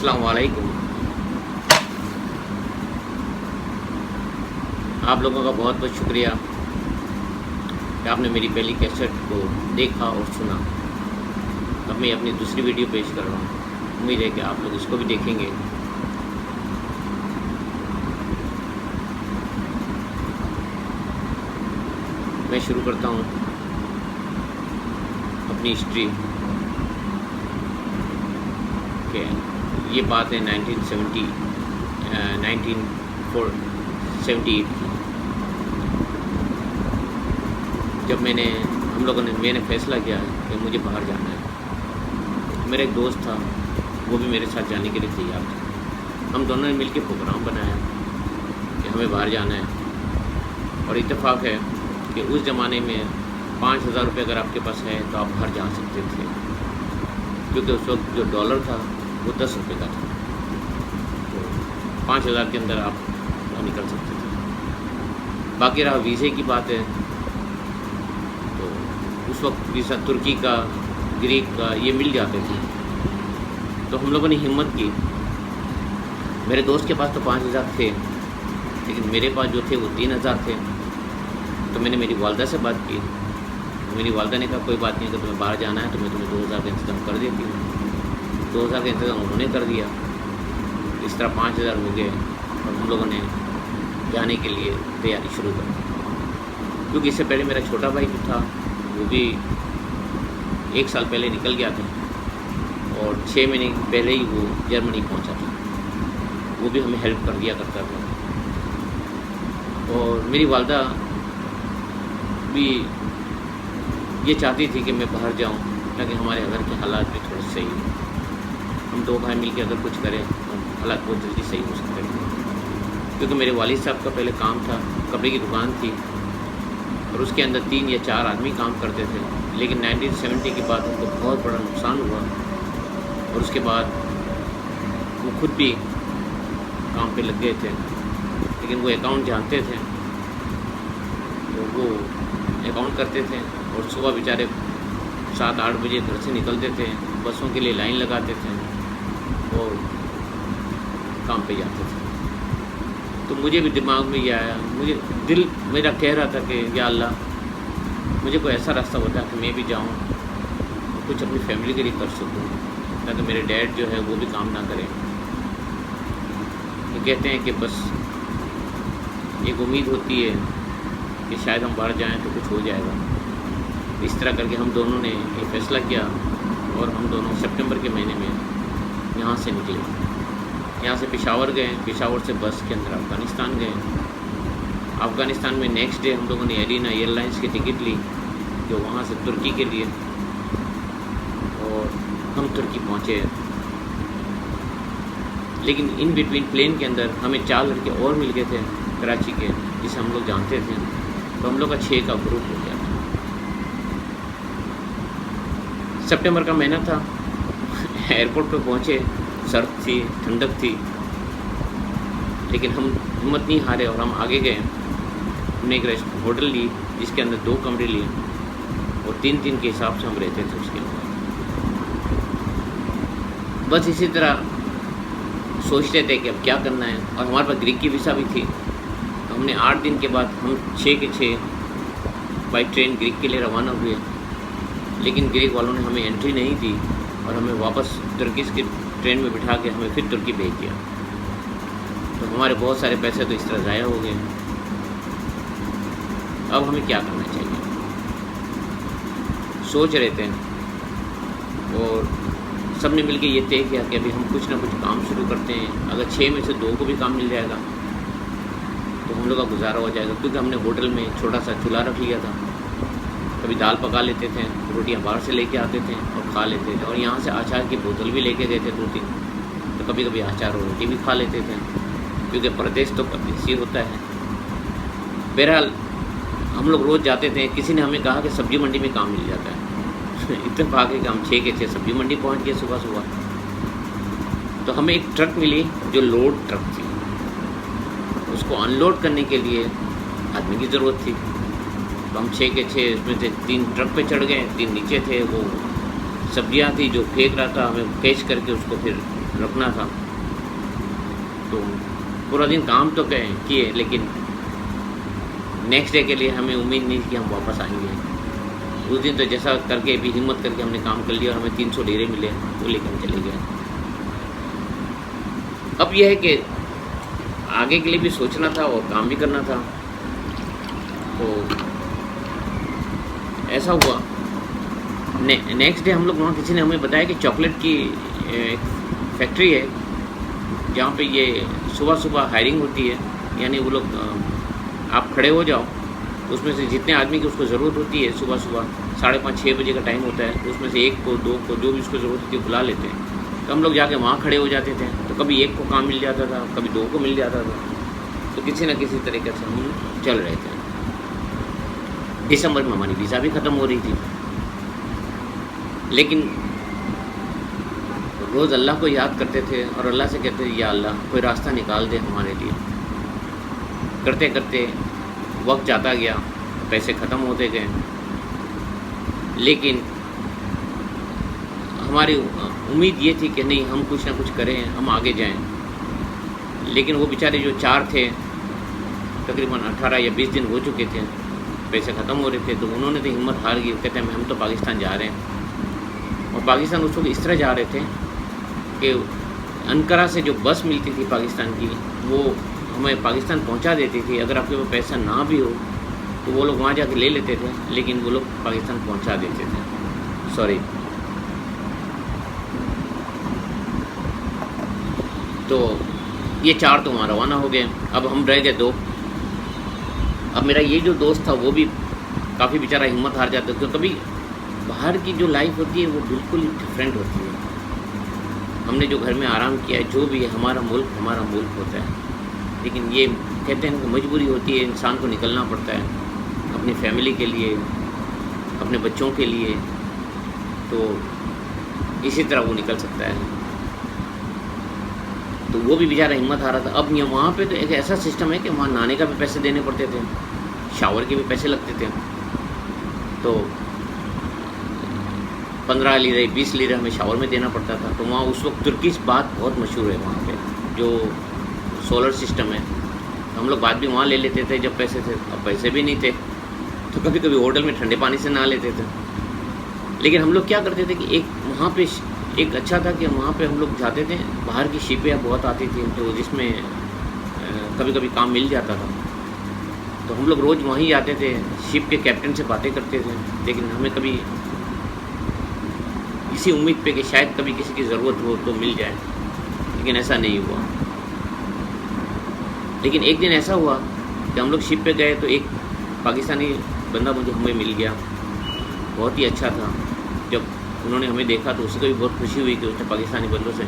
अस्सलाम वालेकुम। आप लोगों का बहुत बहुत शुक्रिया कि आपने मेरी पहली कैसेट को देखा और सुना। अब मैं अपनी दूसरी वीडियो पेश कर रहा हूँ। उम्मीद है कि आप लोग इसको भी देखेंगे। मैं शुरू करता हूँ अपनी हिस्ट्री के। ये बात है 1978 की, जब मैंने फ़ैसला किया कि मुझे बाहर जाना है। मेरा एक दोस्त था, वो भी मेरे साथ जाने के लिए तैयार था। हम दोनों ने मिलकर प्रोग्राम बनाया कि हमें बाहर जाना है। और इत्तेफाक है कि उस ज़माने में 5,000 रुपये अगर आपके पास है तो आप बाहर जा सकते थे, क्योंकि उस वक्त जो डॉलर था वो 10 रुपये का था। तो 5,000 के अंदर आप निकल सकते थे। बाकी रहा वीज़े की बात है, तो उस वक्त वीज़ा तुर्की का, ग्रीक का ये मिल जाते थे। तो हम लोगों ने हिम्मत की। मेरे दोस्त के पास तो 5,000 थे, लेकिन मेरे पास जो थे वो 3,000 थे। तो मैंने मेरी वालदा से बात की। मेरी वालदा ने कहा कोई बात नहीं, अगर तुम्हें बाहर जाना है तो मैं तुम्हें 2,000 का इंतज़ाम कर देती हूँ। 2,000 का इंतज़ाम उन्होंने कर दिया। इस तरह 5,000 हो गए और हम लोगों ने जाने के लिए तैयारी शुरू कर दी। क्योंकि इससे पहले मेरा छोटा भाई भी था, वो भी 1 साल पहले निकल गया था और 6 महीने पहले ही वो जर्मनी पहुंचा था। वो भी हमें हेल्प कर दिया करता था। और मेरी वालदा भी ये चाहती थी कि मैं बाहर जाऊं, ताकि हमारे घर के हालात भी थोड़े सही हो। हम 2 भाई मिलकर अगर कुछ करें तो हालात बहुत जल्दी सही हो सकते हैं। क्योंकि मेरे वालिद साहब का पहले काम था, कपड़े की दुकान थी और उसके अंदर 3 या 4 आदमी काम करते थे। लेकिन 1970 के बाद उनको बहुत बड़ा नुकसान हुआ और उसके बाद वो खुद भी काम पे लग गए थे। लेकिन वो अकाउंट जानते थे, तो वो अकाउंट करते थे और सुबह बेचारे 7-8 बजे घर से निकलते थे, बसों के लिए लाइन लगाते थे और काम पे जाते थे। तो मुझे भी दिमाग में ये आया, मुझे दिल मेरा कह रहा था कि या अल्लाह मुझे कोई ऐसा रास्ता बता कि मैं भी जाऊँ, कुछ अपनी फैमिली के लिए कर सकूँ, ताकि मेरे डैड जो है वो भी काम ना करें। ये कहते हैं कि बस एक उम्मीद होती है कि शायद हम बाहर जाएं तो कुछ हो जाएगा। इस तरह करके हम दोनों ने ये फ़ैसला किया और हम दोनों सितंबर के महीने में यहाँ से निकले। यहाँ से पेशावर गए, पेशावर से बस के अंदर अफ़गानिस्तान गए। अफ़गानिस्तान में नेक्स्ट डे हम लोगों ने एरिना एयरलाइंस की टिकट ली, जो वहाँ से तुर्की के लिए, और हम तुर्की पहुँचे। लेकिन इन बिटवीन प्लेन के अंदर हमें 4 लड़के और मिल गए थे कराची के, जिसे हम लोग जानते थे। तो हम लोग का 6 का ग्रुप हो गया था। सितंबर का महीना था। एयरपोर्ट पे पहुँचे, सर्द थी, ठंडक थी, लेकिन हम हिम्मत नहीं हारे और हम आगे गए। हमने एक होटल ली जिसके अंदर 2 कमरे लिए और 3-3 के हिसाब से हम रहते थे उसके अंदर। बस इसी तरह सोचते थे कि अब क्या करना है। और हमारे पास ग्रीक की वीज़ा भी थी। तो हमने 8 दिन के बाद हम 6 के 6 बाई ट्रेन ग्रीक के लिए रवाना हुए। लेकिन ग्रीक वालों ने हमें एंट्री नहीं दी और हमें वापस तुर्की की ट्रेन में बिठा के हमें फिर तुर्की भेज दिया। तो हमारे बहुत सारे पैसे तो इस तरह ज़ाया हो गए। अब हमें क्या करना चाहिए, सोच रहे थे। और सब ने मिलकर ये तय किया कि अभी हम कुछ ना कुछ काम शुरू करते हैं। अगर 6 में से 2 को भी काम मिल जाएगा तो हम लोग का गुजारा हो जाएगा। क्योंकि हमने होटल में छोटा सा चूल्हा रख लिया था। कभी दाल पका लेते थे, रोटियां बाहर से लेके आते थे और खा लेते थे। और यहाँ से अचार की बोतल भी लेके गए थे 2-3। तो कभी कभी अचार और रोटी भी खा लेते थे, क्योंकि परदेश तो परदेशी होता है। बहरहाल हम लोग रोज़ जाते थे। किसी ने हमें कहा कि सब्ज़ी मंडी में काम मिल जाता है। इत्तेफाक है कि हम 6 के 6 सब्ज़ी मंडी पहुँच गए सुबह सुबह। तो हमें एक ट्रक मिली जो लोड ट्रक थी। उसको अनलोड करने के लिए आदमी की ज़रूरत थी। तो हम 6 के 6 उसमें से 3 ट्रक पे चढ़ गए, 3 नीचे थे। वो सब्जियां थी जो फेंक रहा था, हमें कैच करके उसको फिर रखना था। तो पूरा दिन काम तो किए, लेकिन नेक्स्ट डे के लिए हमें उम्मीद नहीं थी कि हम वापस आएंगे। उस दिन तो जैसा करके भी हिम्मत करके हमने काम कर लिया और हमें 300 डेरे मिले, वो लेकर हम चले गए। अब यह है कि आगे के लिए भी सोचना था और काम भी करना था। तो ऐसा हुआ, नेक्स्ट डे हम लोग वहाँ किसी ने हमें बताया कि चॉकलेट की एक फैक्ट्री है जहाँ पे ये सुबह सुबह हायरिंग होती है। यानी वो लोग आप खड़े हो जाओ, उसमें से जितने आदमी की उसको ज़रूरत होती है, सुबह सुबह 5:30-6 बजे का टाइम होता है, उसमें से 1 को 2 को जो भी उसको ज़रूरत होती है बुला लेते हैं। तो हम लोग जाके वहाँ खड़े हो जाते थे। तो कभी 1 को काम मिल जाता था, कभी 2 को मिल जाता था। तो किसी न किसी तरीके से हम चल रहे थे। दिसंबर में हमारी वीज़ा भी ख़त्म हो रही थी, लेकिन रोज़ अल्लाह को याद करते थे और अल्लाह से कहते थे, या अल्लाह कोई रास्ता निकाल दे हमारे लिए। करते करते वक्त जाता गया, पैसे ख़त्म होते गए, लेकिन हमारी उम्मीद ये थी कि नहीं, हम कुछ ना कुछ करें, हम आगे जाएं। लेकिन वो बेचारे जो 4 थे, तकरीबन 18 या 20 दिन हो चुके थे, पैसे ख़त्म हो रहे थे, तो उन्होंने तो हिम्मत हार गई। कहते हैं हम तो पाकिस्तान जा रहे हैं। और पाकिस्तान उस वक्त इस तरह जा रहे थे कि अनकरा से जो बस मिलती थी पाकिस्तान की, वो हमें पाकिस्तान पहुंचा देती थी। अगर आपके पास पैसा ना भी हो तो वो लोग वहाँ जाके ले लेते थे, लेकिन वो लोग पाकिस्तान पहुंचा देते थे। सॉरी। तो ये 4 तो वहाँ रवाना हो गए। अब हम रह गए 2। अब मेरा ये जो दोस्त था वो भी काफ़ी बेचारा हिम्मत हार जाता है, तो कभी बाहर की जो लाइफ होती है वो बिल्कुल ही डिफरेंट होती है। हमने जो घर में आराम किया है, जो भी है, हमारा मुल्क होता है। लेकिन ये कहते हैं कि मजबूरी होती है, इंसान को निकलना पड़ता है अपनी फैमिली के लिए, अपने बच्चों के लिए। तो इसी तरह वो निकल सकता है। तो वो भी बेचारा हिम्मत हारा था। अब यहाँ वहाँ पे तो एक ऐसा सिस्टम है कि वहाँ नहाने का भी पैसे देने पड़ते थे, शावर के भी पैसे लगते थे। तो 15 लीरे 20 लीरे हमें शावर में देना पड़ता था। तो वहाँ उस वक्त तुर्किश बात बहुत मशहूर है वहाँ पे, जो सोलर सिस्टम है। हम लोग बात भी वहाँ ले लेते थे जब पैसे थे। अब पैसे भी नहीं थे तो कभी कभी होटल में ठंडे पानी से नहा लेते थे। लेकिन हम लोग क्या करते थे कि एक वहाँ पे एक अच्छा था कि वहाँ पे हम लोग जाते थे, बाहर की शिपें बहुत आती थी, तो जिसमें कभी कभी काम मिल जाता था। तो हम लोग रोज़ वहीं जाते थे, शिप के कैप्टन से बातें करते थे। लेकिन हमें कभी इसी उम्मीद पे कि शायद कभी किसी की ज़रूरत हो तो मिल जाए, लेकिन ऐसा नहीं हुआ। लेकिन एक दिन ऐसा हुआ कि हम लोग शिप पे गए तो एक पाकिस्तानी बंदा मुझे हमें मिल गया, बहुत ही अच्छा था। जब उन्होंने हमें देखा तो उसको भी बहुत खुशी हुई कि उसने पाकिस्तानी बंदों से,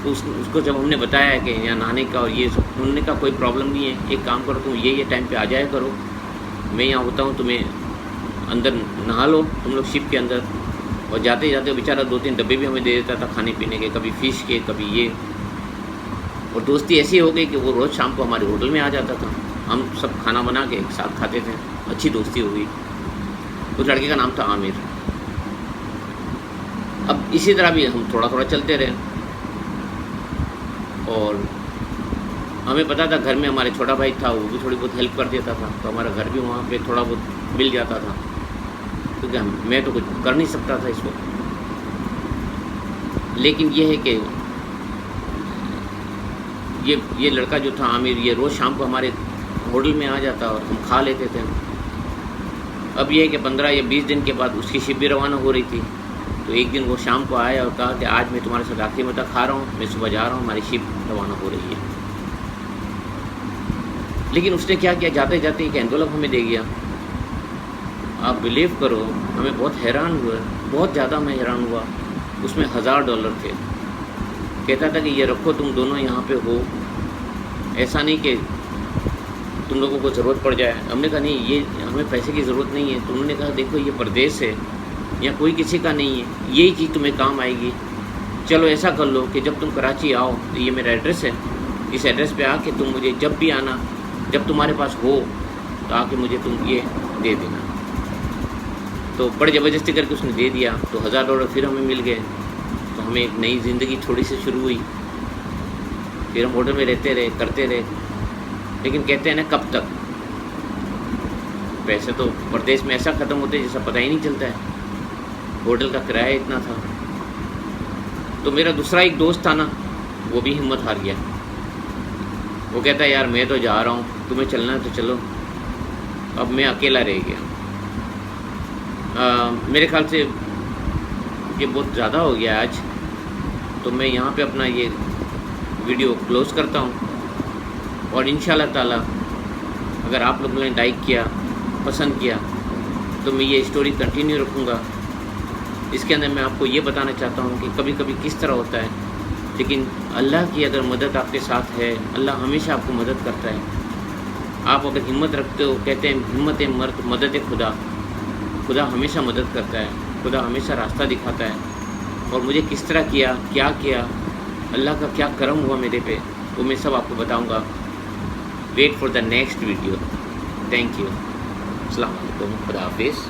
तो उसको जब हमने बताया कि यहाँ नहाने का और ये सब, उन्होंने कहा कोई प्रॉब्लम नहीं है, एक काम करो तुम ये टाइम पे आ जाया करो, मैं यहाँ होता हूँ, तुम्हें अंदर नहा लो तुम लोग शिप के अंदर। और जाते जाते बेचारा 2-3 डब्बे भी हमें दे देता था खाने पीने के, कभी फ़िश के कभी ये। और दोस्ती ऐसी हो गई कि वो रोज़ शाम को हमारे होटल में आ जाता था, हम सब खाना बना के एक साथ खाते थे, अच्छी दोस्ती हो गई। उस लड़के का नाम था आमिर। अब इसी तरह भी हम थोड़ा थोड़ा चलते रहे और हमें पता था घर में हमारे छोटा भाई था, वो भी थोड़ी बहुत हेल्प कर देता था, तो हमारा घर भी वहाँ पे थोड़ा बहुत मिल जाता था, क्योंकि मैं तो कुछ कर नहीं सकता था इस वक्त। लेकिन ये है कि ये लड़का जो था आमिर, ये रोज़ शाम को हमारे होटल में आ जाता और हम खा लेते थे। अब ये है कि 15 या 20 दिन के बाद उसकी शिप भी रवाना हो रही थी। तो एक दिन वो शाम को आया और कहा कि आज मैं तुम्हारे साथ आखिरी मता खा रहा हूँ, मैं सुबह जा रहा हूँ, हमारी शिप रवाना हो रही है। लेकिन उसने क्या किया, जाते जाते एक एनवेलप हमें दे गया। आप बिलीव करो, हमें बहुत हैरान हुआ, बहुत ज़्यादा मैं हैरान हुआ। उसमें $1000 थे। कहता था कि ये रखो, तुम दोनों यहाँ पे हो, ऐसा नहीं कि तुम लोगों को ज़रूरत पड़ जाए। हमने कहा नहीं, ये हमें पैसे की ज़रूरत नहीं है। तो उन्होंने कहा देखो ये परदेश है, या कोई किसी का नहीं है, यही चीज़ तुम्हें काम आएगी। चलो ऐसा कर लो कि जब तुम कराची आओ, तो ये मेरा एड्रेस है, इस एड्रेस पे आके तुम मुझे जब भी आना, जब तुम्हारे पास हो तो आके मुझे तुम ये दे देना। तो बड़ी ज़बरदस्ती करके उसने दे दिया। तो $1000 फिर हमें मिल गए। तो हमें एक नई ज़िंदगी थोड़ी सी शुरू हुई। پھر ہم ہوٹل میں رہتے رہے کرتے رہے، لیکن کہتے ہیں نا کب تک، پیسے تو پردیس میں ایسا ختم ہوتے جیسا پتہ ہی نہیں چلتا ہے، ہوٹل کا کرایہ اتنا تھا۔ تو میرا دوسرا ایک دوست تھا نا، وہ بھی ہمت ہار گیا، وہ کہتا ہے یار میں تو جا رہا ہوں، تمہیں چلنا ہے تو چلو۔ اب میں اکیلا رہ گیا۔ میرے خیال سے یہ بہت زیادہ ہو گیا آج، تو میں یہاں پہ اپنا یہ ویڈیو کلوز کرتا ہوں، اور انشاءاللہ تعالی اگر آپ لوگوں نے لائک کیا، پسند کیا، تو میں یہ اسٹوری کنٹینیو رکھوں گا۔ اس کے اندر میں آپ کو یہ بتانا چاہتا ہوں کہ کبھی کبھی کس طرح ہوتا ہے، لیکن اللہ کی اگر مدد آپ کے ساتھ ہے، اللہ ہمیشہ آپ کو مدد کرتا ہے۔ آپ اگر ہمت رکھتے ہو، کہتے ہیں ہمت مرد مدد خدا، خدا ہمیشہ مدد کرتا ہے، خدا ہمیشہ راستہ دکھاتا ہے۔ اور مجھے کس طرح کیا اللہ کا کیا کرم ہوا میرے پہ، وہ میں سب آپ کو بتاؤں گا۔ Wait for the next video. Thank you, السلام علیکم، خدا حافظ۔